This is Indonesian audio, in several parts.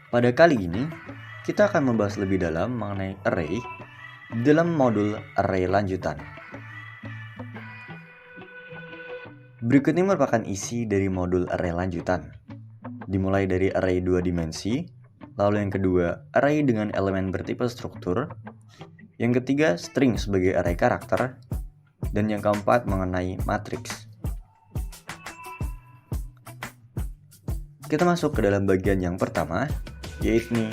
Pada kali ini, kita akan membahas lebih dalam mengenai array di dalam modul array lanjutan. Berikut ini merupakan isi dari modul array lanjutan. Dimulai dari array 2 dimensi, lalu yang kedua array dengan elemen bertipe struktur, yang ketiga string sebagai array karakter, dan yang keempat mengenai matriks. Kita masuk ke dalam bagian yang pertama, yaitu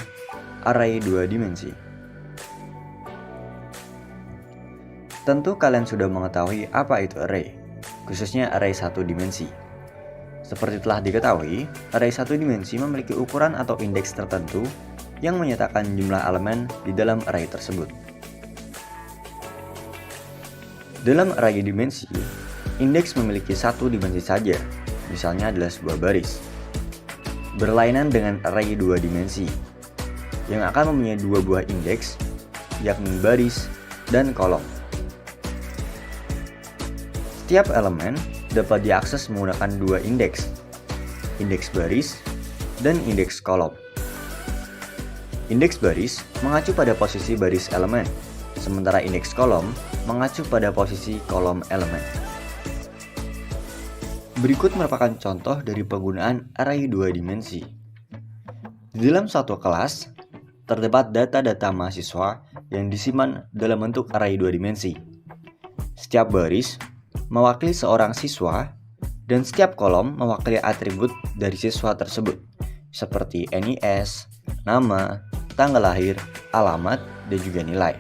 array 2 dimensi. Tentu kalian sudah mengetahui apa itu array, khususnya array 1 dimensi. Seperti telah diketahui, array 1 dimensi memiliki ukuran atau indeks tertentu yang menyatakan jumlah elemen di dalam array tersebut. Dalam array dimensi, indeks memiliki satu dimensi saja, misalnya adalah sebuah baris. Berlainan dengan array 2 dimensi, yang akan mempunyai dua buah indeks, yakni baris dan kolom. Setiap elemen dapat diakses menggunakan dua indeks baris dan indeks kolom. Indeks baris mengacu pada posisi baris elemen, sementara indeks kolom mengacu pada posisi kolom elemen. Berikut merupakan contoh dari penggunaan array 2 dimensi. Di dalam suatu kelas, terdapat data-data mahasiswa yang disimpan dalam bentuk array 2 dimensi. Setiap baris mewakili seorang siswa, dan setiap kolom mewakili atribut dari siswa tersebut, seperti NIS, nama, tanggal lahir, alamat, dan juga nilai.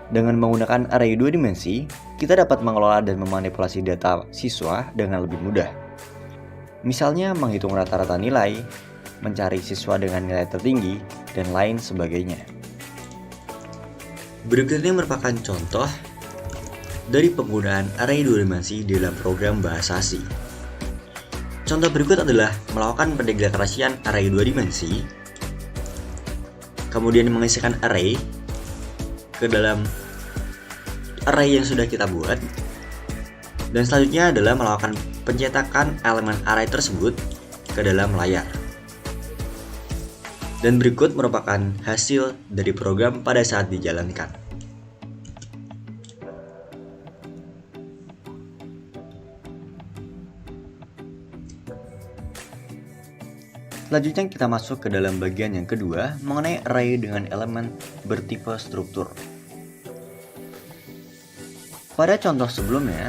Dengan menggunakan array 2 dimensi, kita dapat mengelola dan memanipulasi data siswa dengan lebih mudah. Misalnya menghitung rata-rata nilai, mencari siswa dengan nilai tertinggi, dan lain sebagainya. Berikut ini merupakan contoh dari penggunaan array 2 dimensi di dalam program bahasa C. Contoh berikut adalah melakukan pendeklarasian array 2 dimensi, kemudian mengisikan array ke dalam array yang sudah kita buat, dan selanjutnya adalah melakukan pencetakan elemen array tersebut ke dalam layar. Dan berikut merupakan hasil dari program pada saat dijalankan. Selanjutnya kita masuk ke dalam bagian yang kedua mengenai array dengan elemen bertipe struktur. Pada contoh sebelumnya,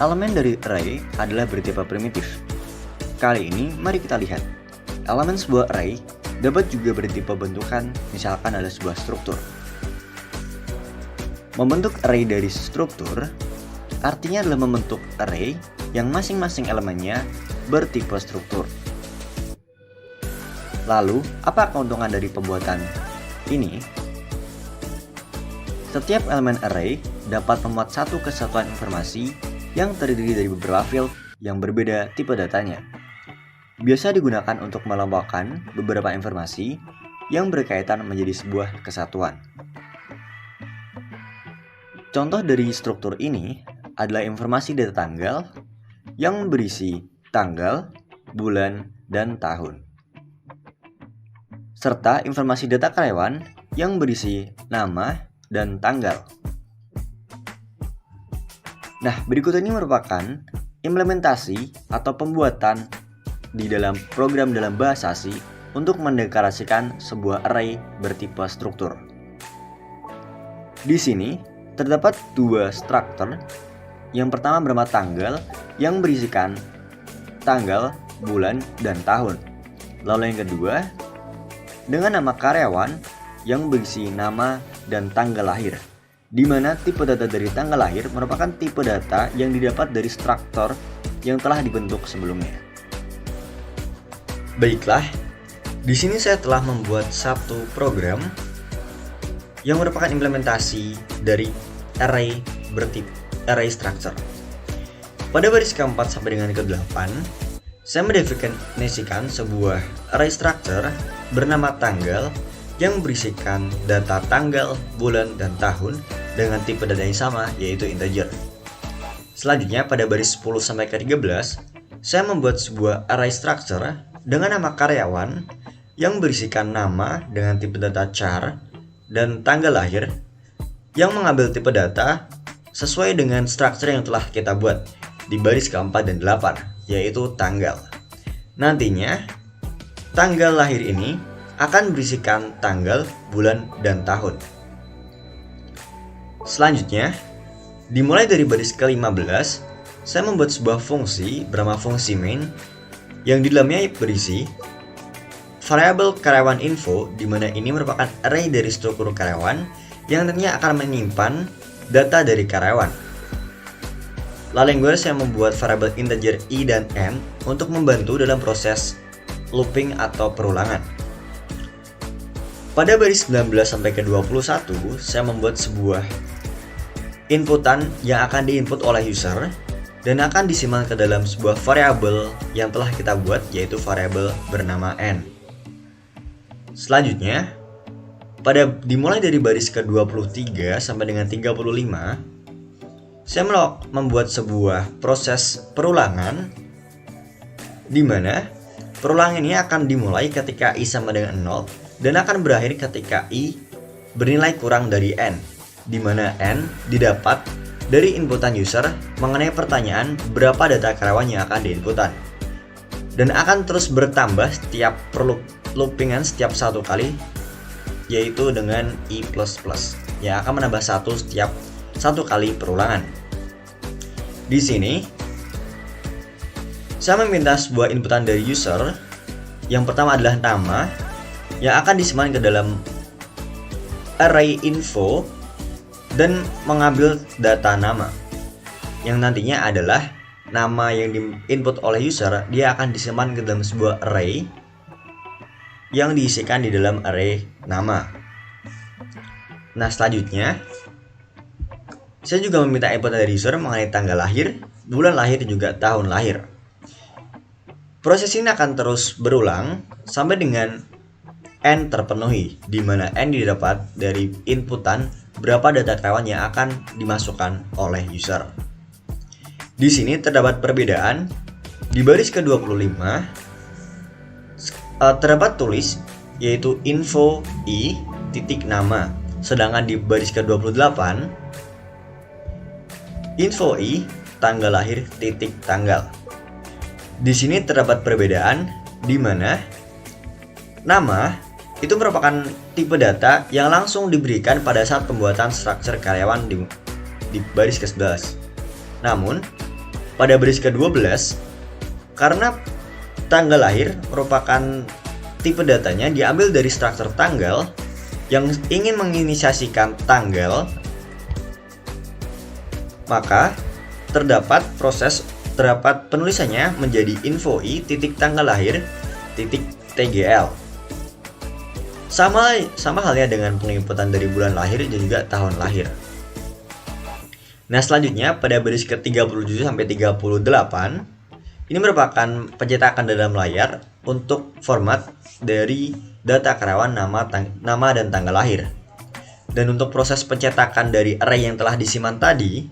elemen dari array adalah bertipe primitif. Kali ini mari kita lihat, elemen sebuah array dapat juga bertipe bentukan, misalkan ada sebuah struktur. Membentuk array dari struktur artinya adalah membentuk array yang masing-masing elemennya bertipe struktur. Lalu, apa keuntungan dari pembuatan ini? Setiap elemen array dapat memuat satu kesatuan informasi yang terdiri dari beberapa field yang berbeda tipe datanya. Biasa digunakan untuk melambangkan beberapa informasi yang berkaitan menjadi sebuah kesatuan. Contoh dari struktur ini adalah informasi data tanggal yang berisi tanggal, bulan, dan tahun, serta informasi data karyawan yang berisi nama dan tanggal. Nah, berikut ini merupakan implementasi atau pembuatan di dalam program dalam bahasa C untuk mendeklarasikan sebuah array bertipe struktur. Di sini terdapat dua struktur. Yang pertama bernama tanggal yang berisikan tanggal, bulan, dan tahun. Lalu yang kedua dengan nama karyawan yang berisi nama dan tanggal lahir, di mana tipe data dari tanggal lahir merupakan tipe data yang didapat dari struktur yang telah dibentuk sebelumnya. Baiklah, di sini saya telah membuat satu program yang merupakan implementasi dari array bertipe array structure. Pada baris keempat sampai dengan ke-8, saya mendefinisikan sebuah array structure bernama tanggal yang berisikan data tanggal, bulan, dan tahun dengan tipe data yang sama, yaitu integer. Selanjutnya pada baris 10 sampai ke 13, saya membuat sebuah array structure dengan nama karyawan yang berisikan nama dengan tipe data char dan tanggal lahir yang mengambil tipe data sesuai dengan struktur yang telah kita buat di baris keempat dan 8, yaitu tanggal. Nantinya, tanggal lahir ini akan berisikan tanggal, bulan, dan tahun. Selanjutnya, dimulai dari baris ke-15, saya membuat sebuah fungsi bernama fungsi main yang di dalamnya berisi variabel karyawan info, di mana ini merupakan array dari struktur karyawan yang nantinya akan menyimpan data dari karyawan. Lalu yang saya membuat variabel integer i dan n untuk membantu dalam proses looping atau perulangan. Pada baris 19 sampai ke 21, saya membuat sebuah inputan yang akan diinput oleh user dan akan disimpan ke dalam sebuah variabel yang telah kita buat, yaitu variabel bernama n. Selanjutnya, dimulai dari baris ke-23 sampai dengan 35, saya membuat sebuah proses perulangan di mana perulangan ini akan dimulai ketika i sama dengan 0 dan akan berakhir ketika i bernilai kurang dari n, di mana n didapat dari inputan user mengenai pertanyaan berapa data karyawan yang akan diinputan, dan akan terus bertambah setiap loopingan setiap satu kali, yaitu dengan i++ yang akan menambah setiap satu kali perulangan. Di sini saya meminta sebuah inputan dari user. Yang pertama adalah nama yang akan disimpan ke dalam array info dan mengambil data nama, yang nantinya adalah nama yang diinput oleh user. Dia akan disimpan ke dalam sebuah array yang diisikan di dalam array nama. Nah, selanjutnya saya juga meminta input dari user mengenai tanggal lahir, bulan lahir, dan juga tahun lahir. Proses ini akan terus berulang sampai dengan n terpenuhi, di mana n didapat dari inputan berapa data karyawan yang akan dimasukkan oleh user. Di sini terdapat perbedaan. Di baris ke-25 terdapat tulis, yaitu info i titik nama, sedangkan di baris ke-28 info i tanggal lahir titik tanggal. Di sini terdapat perbedaan di mana nama itu merupakan tipe data yang langsung diberikan pada saat pembuatan struktur karyawan di baris ke-11. Namun, pada baris ke-12, karena tanggal lahir merupakan tipe datanya diambil dari struktur tanggal yang ingin menginisiasikan tanggal, maka terdapat penulisannya menjadi info i titik tanggal lahir titik tgl. Sama halnya dengan penginputan dari bulan lahir dan juga tahun lahir. Nah, selanjutnya pada baris ke-37 sampai 38, ini merupakan pencetakan dalam layar untuk format dari data karyawan nama dan tanggal lahir. Dan untuk proses pencetakan dari array yang telah disimpan tadi,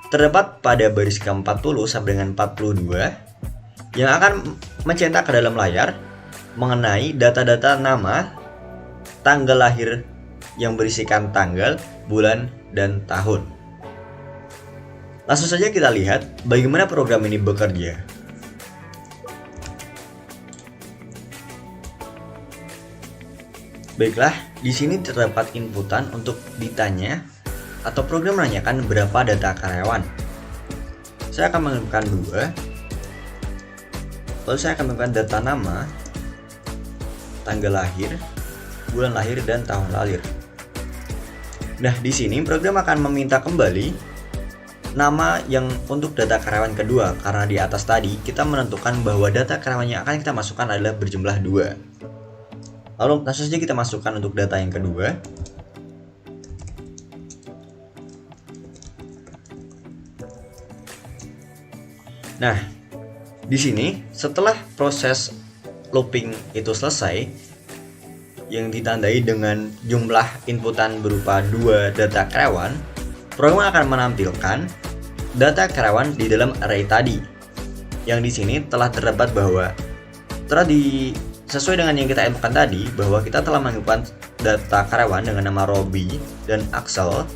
terdapat pada baris ke-40 sampai dengan 42 yang akan mencetak ke dalam layar mengenai data-data nama, tanggal lahir yang berisikan tanggal, bulan, dan tahun. Langsung saja kita lihat bagaimana program ini bekerja. Baiklah, di sini terdapat inputan untuk ditanya atau program menanyakan berapa data karyawan. Saya akan menentukan 2. Lalu saya akan menentukan data nama, tanggal lahir, bulan lahir, dan tahun lahir. Nah, di sini program akan meminta kembali nama yang untuk data karyawan kedua, karena di atas tadi kita menentukan bahwa data karyawan yang akan kita masukkan adalah berjumlah 2. Lalu langsung saja kita masukkan untuk data yang kedua. Nah, di sini setelah proses looping itu selesai, yang ditandai dengan jumlah inputan berupa 2 data karyawan, program akan menampilkan data karyawan di dalam array tadi. Yang di sini telah terdapat bahwa Sesuai dengan yang kita inputkan tadi, bahwa kita telah menginputkan data karyawan dengan nama Robby dan Axel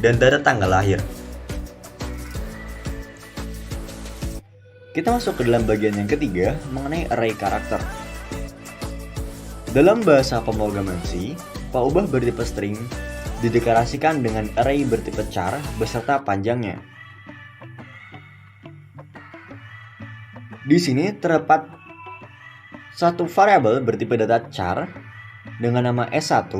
dan data tanggal lahir. Kita masuk ke dalam bagian yang ketiga mengenai array karakter. Dalam bahasa pemrograman C, pengubah bertipe string dideklarasikan dengan array bertipe char beserta panjangnya. Di sini terdapat satu variabel bertipe data char dengan nama S1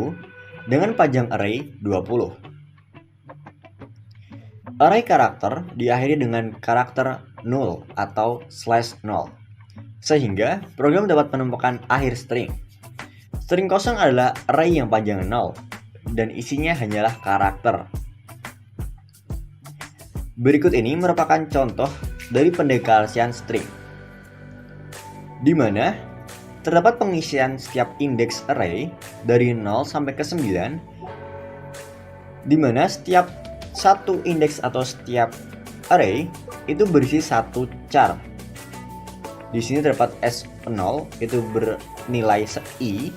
dengan panjang array 20. Array karakter diakhiri dengan karakter null atau /0, sehingga program dapat menemukan akhir string. String kosong adalah array yang panjangnya 0 dan isinya hanyalah karakter. Berikut ini merupakan contoh dari pendeklarasian string, di mana terdapat pengisian setiap indeks array dari 0 sampai ke 9, di mana setiap satu indeks atau setiap array itu berisi satu char. Di sini terdapat S0 itu bernilai i,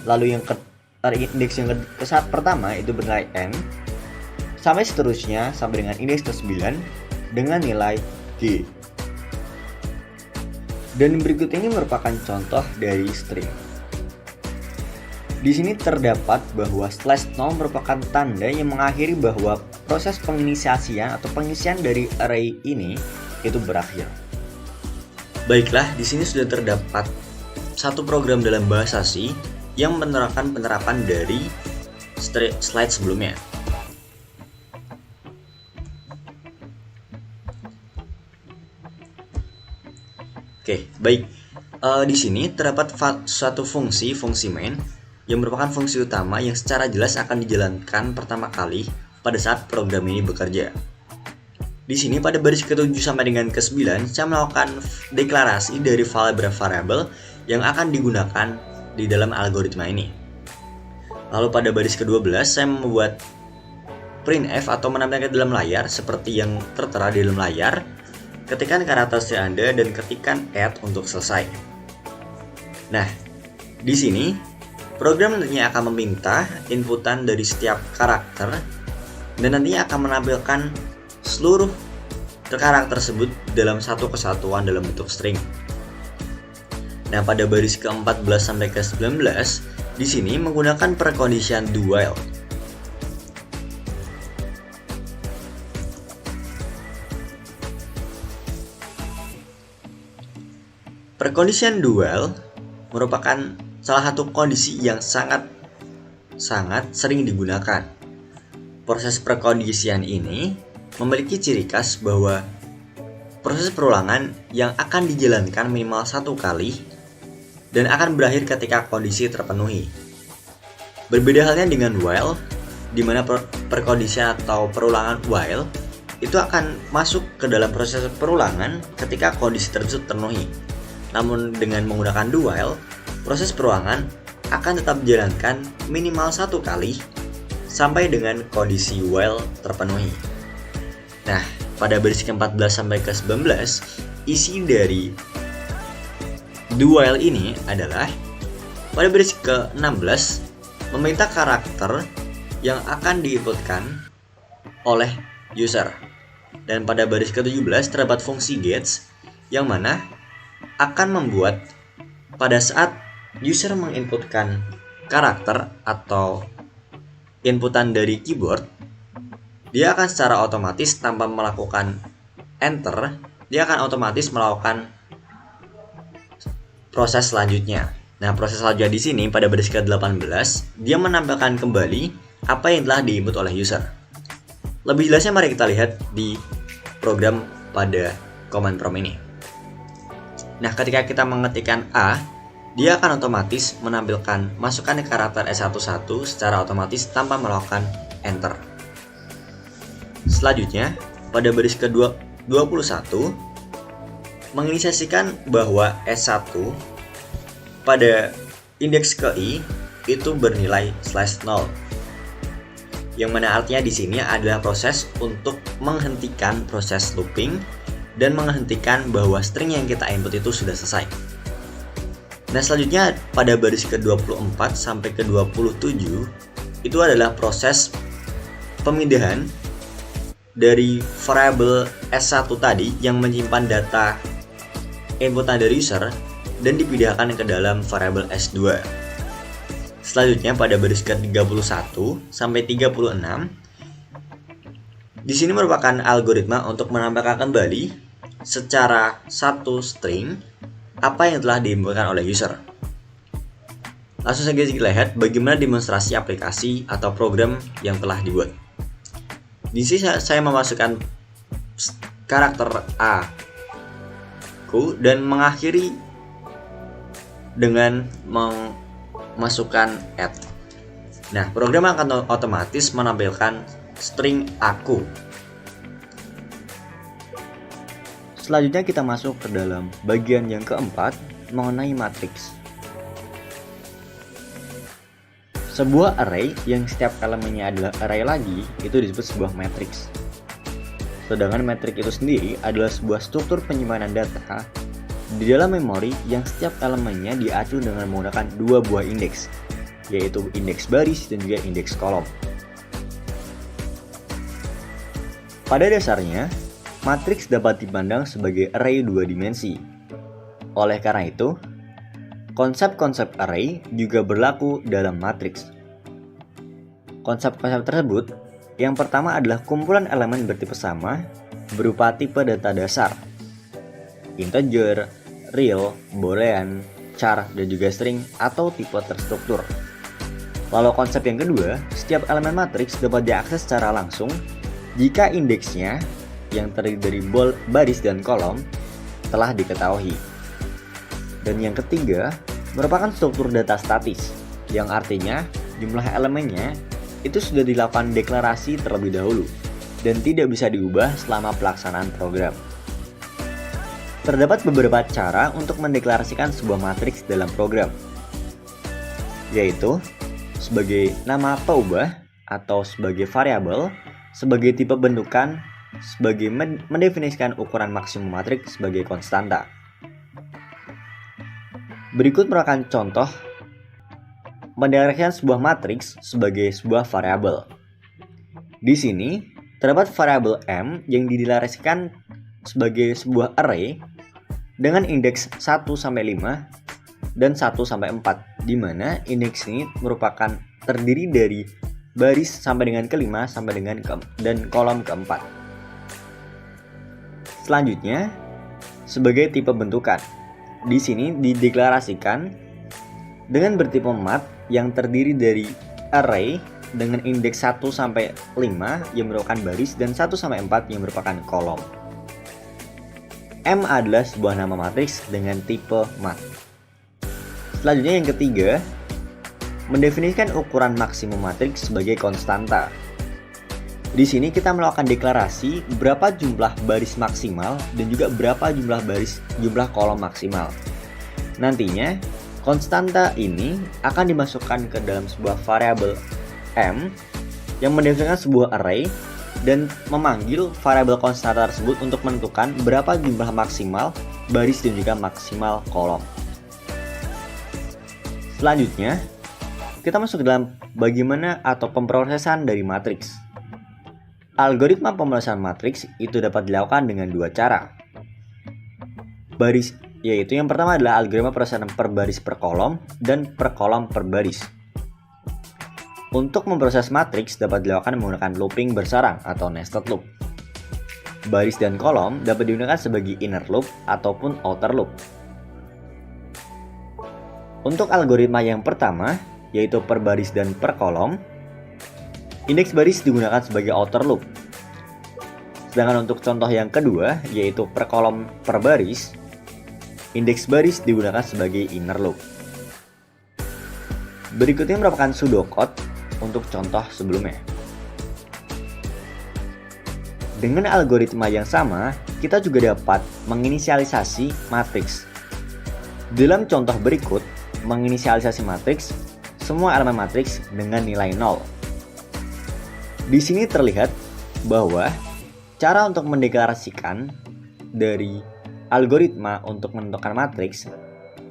lalu indeks yang pertama itu bernilai n, sampai seterusnya sampai dengan indeks ke-9 dengan nilai g. Dan berikut ini merupakan contoh dari string. Di sini terdapat bahwa /0 merupakan tanda yang mengakhiri bahwa proses penginisiasian atau pengisian dari array ini itu berakhir. Baiklah, di sini sudah terdapat satu program dalam bahasa C yang menerapkan penerapan dari slide sebelumnya. Oke, baik. Di sini terdapat suatu fungsi main yang merupakan fungsi utama yang secara jelas akan dijalankan pertama kali pada saat program ini bekerja. Di sini pada baris ke-7 sampai dengan ke-9 saya melakukan deklarasi dari variabel yang akan digunakan di dalam algoritma ini. Lalu pada baris ke-12 saya membuat printf atau menampilkan dalam layar seperti yang tertera di dalam layar. Ketikkan karakteristik Anda dan ketikkan add untuk selesai. Nah, di sini program nantinya akan meminta inputan dari setiap karakter dan nantinya akan menampilkan seluruh karakter tersebut dalam satu kesatuan dalam bentuk string. Nah, pada baris ke-14 sampai ke-19 di sini menggunakan precondition do while. Precondition do while merupakan salah satu kondisi yang sangat sering digunakan. Proses precondition ini memiliki ciri khas bahwa proses perulangan yang akan dijalankan minimal satu kali dan akan berakhir ketika kondisi terpenuhi. Berbeda halnya dengan while, di mana precondition atau perulangan while itu akan masuk ke dalam proses perulangan ketika kondisi tersebut terpenuhi. Namun dengan menggunakan do while, proses perulangan akan tetap dijalankan minimal satu kali sampai dengan kondisi while terpenuhi. Nah, pada baris ke-14 sampai ke-19, isi dari do while ini adalah pada baris ke-16 meminta karakter yang akan diinputkan oleh user. Dan pada baris ke-17 terdapat fungsi gets yang mana akan membuat pada saat user menginputkan karakter atau inputan dari keyboard, dia akan secara otomatis tanpa melakukan enter, dia akan otomatis melakukan proses selanjutnya. Nah, proses selanjutnya di sini pada baris ke-18 dia menampilkan kembali apa yang telah diinput oleh user. Lebih jelasnya mari kita lihat di program pada command prompt ini. Nah, ketika kita mengetikkan A, dia akan otomatis menampilkan masukan karakter S11 secara otomatis tanpa melakukan enter. Selanjutnya, pada baris ke-21 menginisiasikan bahwa S1 pada indeks ke I itu bernilai /0. Yang mana artinya di sini adalah proses untuk menghentikan proses looping dan menghentikan bahwa string yang kita input itu sudah selesai. Nah, selanjutnya pada baris ke-24 sampai ke-27 itu adalah proses pemindahan dari variabel S1 tadi yang menyimpan data inputan dari user dan dipindahkan ke dalam variabel S2. Selanjutnya pada baris ke-31 sampai 36 di sini merupakan algoritma untuk menambahkan kembali secara satu string apa yang telah diinputkan oleh user. Langsung saja kita lihat bagaimana demonstrasi aplikasi atau program yang telah dibuat. Di sini saya memasukkan karakter A dan mengakhiri dengan memasukkan add. Nah, program akan otomatis menampilkan string aku. Selanjutnya kita masuk ke dalam bagian yang keempat mengenai matriks. Sebuah array yang setiap elemennya adalah array lagi itu disebut sebuah matriks. Sedangkan matriks itu sendiri adalah sebuah struktur penyimpanan data di dalam memori yang setiap elemennya diacu dengan menggunakan dua buah indeks, yaitu indeks baris dan juga indeks kolom. Pada dasarnya, matriks dapat dipandang sebagai array dua dimensi. Oleh karena itu, konsep-konsep array juga berlaku dalam matriks. Konsep-konsep tersebut, yang pertama adalah kumpulan elemen bertipe sama berupa tipe data dasar, integer, real, boolean, char, dan juga string atau tipe terstruktur. Lalu konsep yang kedua, setiap elemen matriks dapat diakses secara langsung jika indeksnya yang terdiri dari baris dan kolom telah diketahui. Dan yang ketiga, merupakan struktur data statis, yang artinya jumlah elemennya itu sudah dilakukan deklarasi terlebih dahulu dan tidak bisa diubah selama pelaksanaan program. Terdapat beberapa cara untuk mendeklarasikan sebuah matriks dalam program, yaitu sebagai nama peubah atau sebagai variabel, sebagai tipe bentukan, sebagai mendefinisikan ukuran maksimum matriks sebagai konstanta. Berikut merupakan contoh mendeklarasikan sebuah matriks sebagai sebuah variabel. Di sini terdapat variabel M yang dideklarasikan sebagai sebuah array dengan indeks 1 sampai 5 dan 1 sampai 4, di mana indeks ini merupakan terdiri dari baris sampai dengan kelima sampai dengan dan kolom keempat. Selanjutnya, sebagai tipe bentukan. Di sini dideklarasikan dengan bertipe mat yang terdiri dari array dengan indeks 1 sampai 5 yang merupakan baris dan 1 sampai 4 yang merupakan kolom. M adalah sebuah nama matriks dengan tipe mat. Selanjutnya yang ketiga, mendefinisikan ukuran maksimum matriks sebagai konstanta. Di sini kita melakukan deklarasi berapa jumlah baris maksimal dan juga berapa jumlah kolom maksimal. Nantinya, konstanta ini akan dimasukkan ke dalam sebuah variabel M yang mendefinisikan sebuah array dan memanggil variabel konstanta tersebut untuk menentukan berapa jumlah maksimal baris dan juga maksimal kolom. Selanjutnya, kita masuk ke dalam bagaimana atau pemrosesan dari matriks. Algoritma pemrosesan matriks itu dapat dilakukan dengan dua cara. Yaitu yang pertama adalah algoritma pemrosesan per baris per kolom dan per kolom per baris. Untuk memproses matriks dapat dilakukan menggunakan looping bersarang atau nested loop. Baris dan kolom dapat digunakan sebagai inner loop ataupun outer loop. Untuk algoritma yang pertama, yaitu per baris dan per kolom, indeks baris digunakan sebagai outer loop. Sedangkan untuk contoh yang kedua, yaitu per kolom per baris, indeks baris digunakan sebagai inner loop. Berikutnya merupakan pseudocode untuk contoh sebelumnya. Dengan algoritma yang sama, kita juga dapat menginisialisasi matriks. Dalam contoh berikut, menginisialisasi matriks semua elemen matriks dengan nilai 0. Di sini terlihat bahwa cara untuk mendeklarasikan dari algoritma untuk menentukan matriks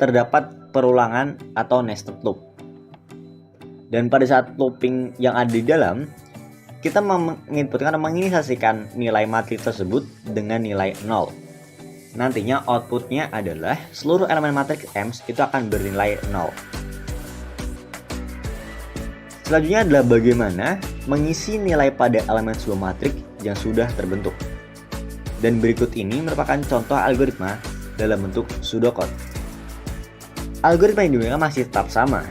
terdapat perulangan atau nested loop. Dan pada saat looping yang ada di dalam, kita menginputkan atau menginisiasikan nilai matriks tersebut dengan nilai 0. Nantinya outputnya adalah seluruh elemen matriks M itu akan bernilai 0. Selanjutnya adalah bagaimana mengisi nilai pada elemen sebuah matriks yang sudah terbentuk. Dan berikut ini merupakan contoh algoritma dalam bentuk pseudocode. Algoritma yang digunakan masih tetap sama.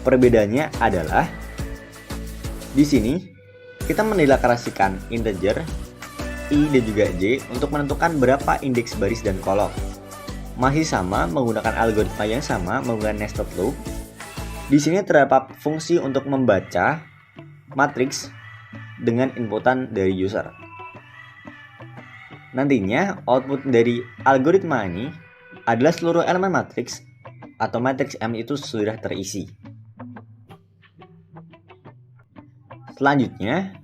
Perbedaannya adalah di sini kita mendeklarasikan integer I dan juga J untuk menentukan berapa indeks baris dan kolom. Masih sama menggunakan algoritma yang sama menggunakan nested loop. Di sini terdapat fungsi untuk membaca matriks dengan inputan dari user. Nantinya output dari algoritma ini adalah seluruh elemen matriks atau matriks M itu sudah terisi. Selanjutnya,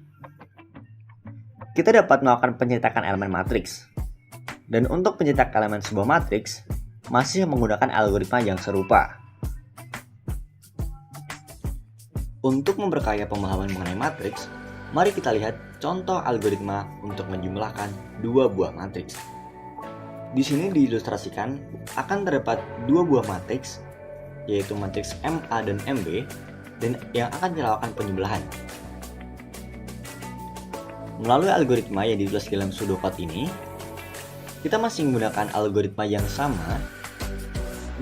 kita dapat melakukan pencetakan elemen matriks. Dan untuk pencetak elemen sebuah matriks, masih menggunakan algoritma yang serupa. Untuk memperkaya pemahaman mengenai matriks, mari kita lihat contoh algoritma untuk menjumlahkan dua buah matriks. Di sini diilustrasikan akan terdapat dua buah matriks, yaitu matriks MA dan MB, dan yang akan dilakukan penjumlahan. Melalui algoritma yang ditulis dalam pseudocode ini, kita masih menggunakan algoritma yang sama,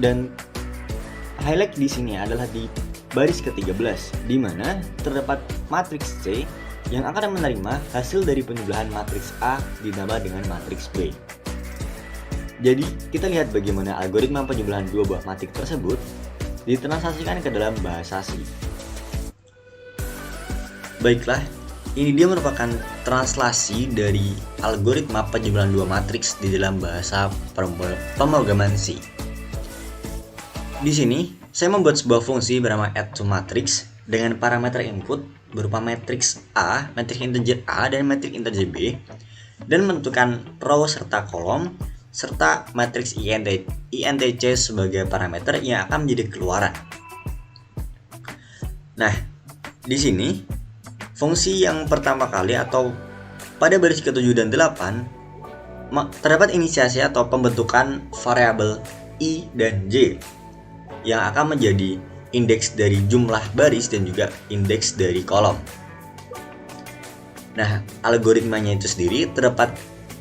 dan highlight di sini adalah di baris ke-13, di mana terdapat matriks C yang akan menerima hasil dari penjumlahan matriks A ditambah dengan matriks B. Jadi, kita lihat bagaimana algoritma penjumlahan dua buah matriks tersebut ditranslasikan ke dalam bahasa C. Baiklah, ini dia merupakan translasi dari algoritma penjumlahan dua matriks di dalam bahasa pemrograman C. Di sini, saya membuat sebuah fungsi bernama add2matrix dengan parameter input berupa matriks A, matriks integer A, dan matriks integer B, dan menentukan row serta kolom, serta matriks INTC sebagai parameter yang akan menjadi keluaran. Nah, di sini fungsi yang pertama kali atau pada baris ke-7 dan 8 terdapat inisiasi atau pembentukan variabel I dan J yang akan menjadi indeks dari jumlah baris dan juga indeks dari kolom. Nah, algoritmanya itu sendiri terdapat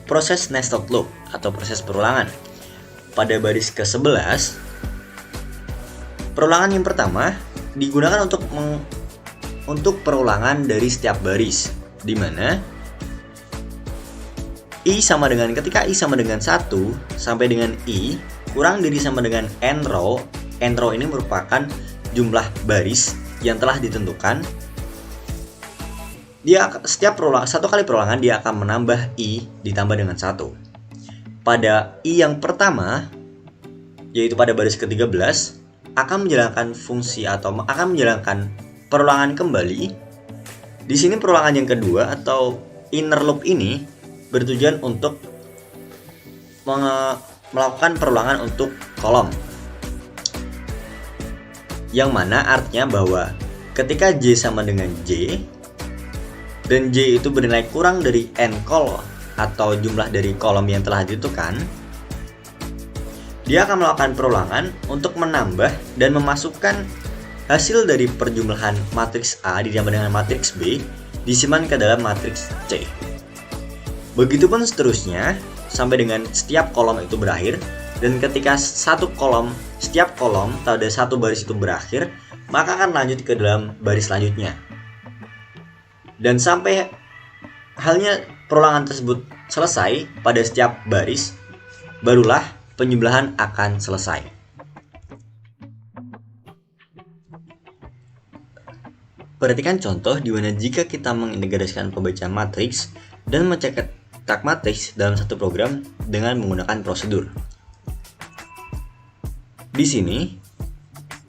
proses nested loop atau proses perulangan. Pada baris ke-11, perulangan yang pertama digunakan untuk perulangan dari setiap baris, di mana I sama dengan ketika I sama dengan 1 sampai dengan I kurang dari sama dengan n row. N row ini merupakan jumlah baris yang telah ditentukan. Setiap satu kali perulangan dia akan menambah I ditambah dengan 1. Pada I yang pertama, yaitu pada baris ke-13, akan menjalankan fungsi atau akan menjalankan perulangan kembali. Di sini perulangan yang kedua atau inner loop ini bertujuan untuk melakukan perulangan untuk kolom. Yang mana artinya bahwa ketika J sama dengan J dan J itu bernilai kurang dari n kolom atau jumlah dari kolom yang telah ditentukan, dia akan melakukan perulangan untuk menambah dan memasukkan hasil dari perjumlahan matriks A ditambah dengan matriks B disimpan ke dalam matriks C. Begitupun seterusnya sampai dengan setiap kolom itu berakhir, dan ketika setiap kolom pada satu baris itu berakhir, maka akan lanjut ke dalam baris selanjutnya. Dan sampai halnya perulangan tersebut selesai pada setiap baris, barulah penjumlahan akan selesai. Perhatikan contoh di mana jika kita mengintegrasikan pembacaan matriks dan mencetak matriks dalam satu program dengan menggunakan prosedur. Di sini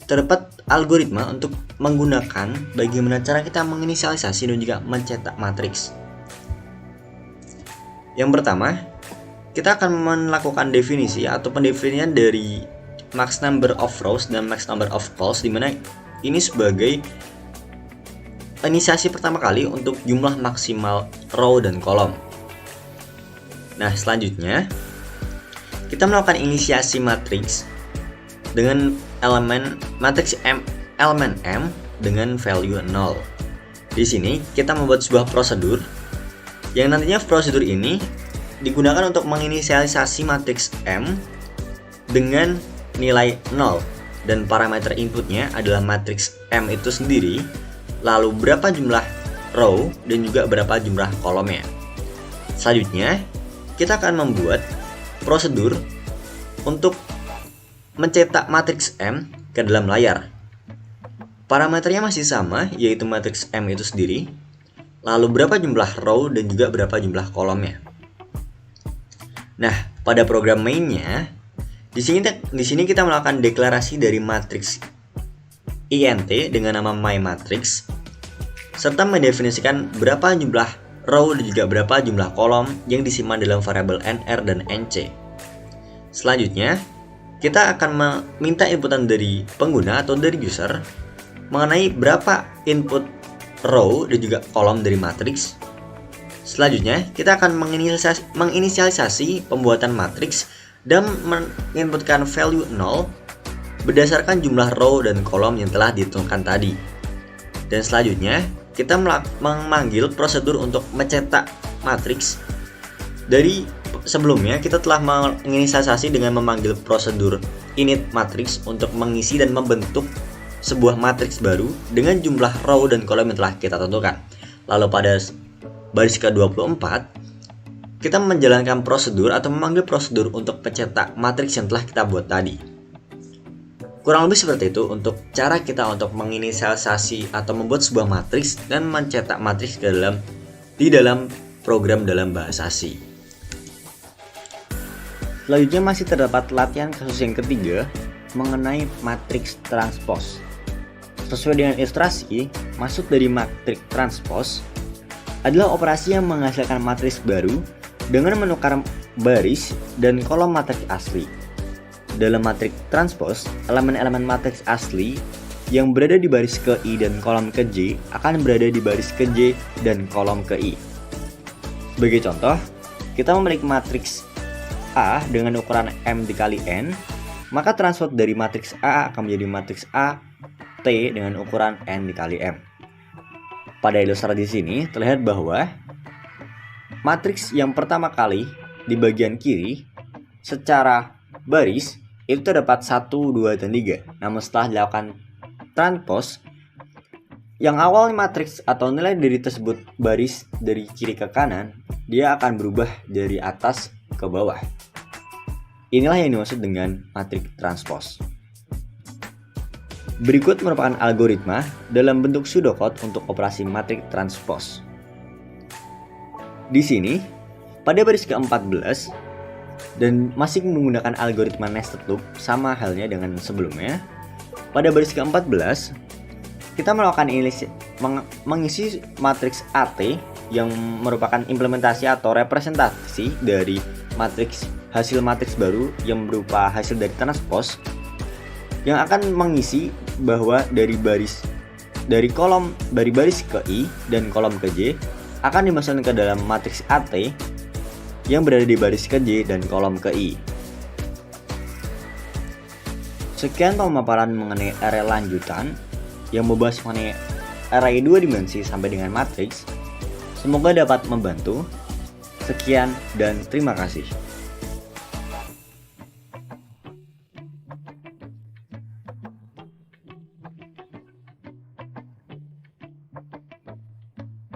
terdapat algoritma untuk menggunakan bagaimana cara kita menginisialisasi dan juga mencetak matriks. Yang pertama, kita akan melakukan definisi atau pendefinisian dari max number of rows dan max number of columns, dimana ini sebagai inisiasi pertama kali untuk jumlah maksimal row dan kolom. Nah, selanjutnya kita melakukan inisiasi matriks dengan elemen matriks elemen M dengan value 0. Di sini kita membuat sebuah prosedur yang nantinya prosedur ini digunakan untuk menginisialisasi matriks M dengan nilai 0, dan parameter inputnya adalah matriks M itu sendiri, lalu berapa jumlah row dan juga berapa jumlah kolomnya. Selanjutnya kita akan membuat prosedur untuk mencetak matriks M ke dalam layar. Parameternya masih sama, yaitu matriks M itu sendiri, lalu berapa jumlah row dan juga berapa jumlah kolomnya. Nah, pada program mainnya, di sini kita melakukan deklarasi dari matriks int dengan nama myMatrix, serta mendefinisikan berapa jumlah row dan juga berapa jumlah kolom yang disimpan dalam variabel nr dan nc. Selanjutnya, kita akan meminta inputan dari pengguna atau dari user mengenai berapa input row dan juga kolom dari matriks. Selanjutnya, kita akan menginisialisasi pembuatan matriks dan menginputkan value 0 berdasarkan jumlah row dan kolom yang telah dihitungkan tadi. Dan selanjutnya, kita memanggil prosedur untuk mencetak matriks. Dari sebelumnya, kita telah menginisialisasi dengan memanggil prosedur init matrix untuk mengisi dan membentuk sebuah matriks baru dengan jumlah row dan kolom yang telah kita tentukan. Lalu pada baris ke-24, kita menjalankan prosedur atau memanggil prosedur untuk pencetak matriks yang telah kita buat tadi. Kurang lebih seperti itu untuk cara kita untuk menginisialisasi atau membuat sebuah matriks dan mencetak matriks di dalam program dalam bahasa C. Selanjutnya masih terdapat latihan kasus yang ketiga mengenai matriks transpose. Sesuai dengan ilustrasi, maksud dari matriks transpose adalah operasi yang menghasilkan matriks baru dengan menukar baris dan kolom matriks asli. Dalam matriks transpose, elemen-elemen matriks asli yang berada di baris ke I dan kolom ke J akan berada di baris ke J dan kolom ke I. Sebagai contoh, kita memiliki matriks A dengan ukuran M dikali N, maka transpose dari matriks A akan menjadi matriks A T dengan ukuran N dikali M. Pada ilustrasi di sini terlihat bahwa matriks yang pertama kali di bagian kiri secara baris itu terdapat 1, 2, dan 3. Namun setelah dilakukan transpose, yang awal matriks atau nilai dari tersebut baris dari kiri ke kanan, dia akan berubah dari atas ke bawah. Inilah yang dimaksud dengan matriks transpose. Berikut merupakan algoritma dalam bentuk pseudocode untuk operasi matriks transpose. Di sini, pada baris ke-14 dan masih menggunakan algoritma nested loop sama halnya dengan sebelumnya. Pada baris ke-14, kita melakukan mengisi matriks AT yang merupakan implementasi atau representasi dari hasil matriks baru yang berupa hasil dari transpose, yang akan mengisi bahwa dari baris ke I dan kolom ke J akan dimasukkan ke dalam matriks AT yang berada di baris ke J dan kolom ke I. Sekian pemaparan mengenai array lanjutan yang membahas mengenai array 2 dimensi sampai dengan matriks. Semoga dapat membantu. Sekian dan terima kasih.